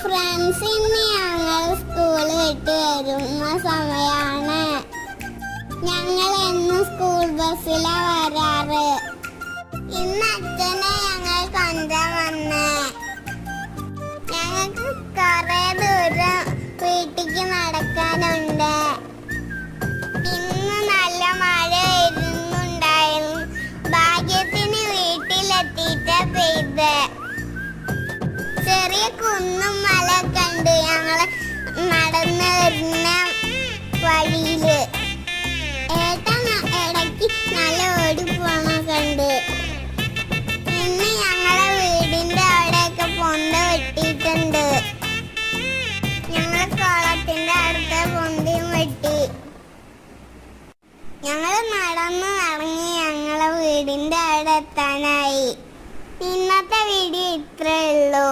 Friends, ഇന്ന് ഞങ്ങൾ school വിട്ട് വരുന്ന സമയമാണ്. ഞങ്ങൾ എന്നും സ്കൂൾ ബസ്സിലാണ് വരാറ്. ഇന്ന് അച്ഛനെ ഞങ്ങൾ കൊണ്ടുവരാൻ വന്നേ. ഞങ്ങൾക്ക് കുറെ ദൂരം വീട്ടിലേക്ക് നടക്കാനുണ്ട്. ഇന്ന് നല്ല മഴ വരുന്നുണ്ടായിരുന്നു. ഭാഗ്യത്തിന് വീട്ടിലെത്തിയിട്ട് പെയ്ത്. ചെറിയ കുന്നും മലയൊക്കെ ഉണ്ട് ഞങ്ങള് നടന്ന് വരുന്ന വഴിയില്. ഏട്ടൻ ഇടയ്ക്ക് നല്ല ഓടി പോണൊക്കെ ഉണ്ട്. ഇന്ന് ഞങ്ങളെ വീടിന്റെ അവിടെയൊക്കെ പൊന്ത വെട്ടിയിട്ടുണ്ട്. ഞങ്ങള് കുളത്തിന്റെ അടുത്ത് പൊന്തയും വെട്ടി. ഞങ്ങള് നടന്ന് ഇറങ്ങി ഞങ്ങളെ വീടിന്റെ അവിടെ എത്താനായി. ഇന്നത്തെ വീഡിയോ ഇത്രയേ ഉള്ളൂ.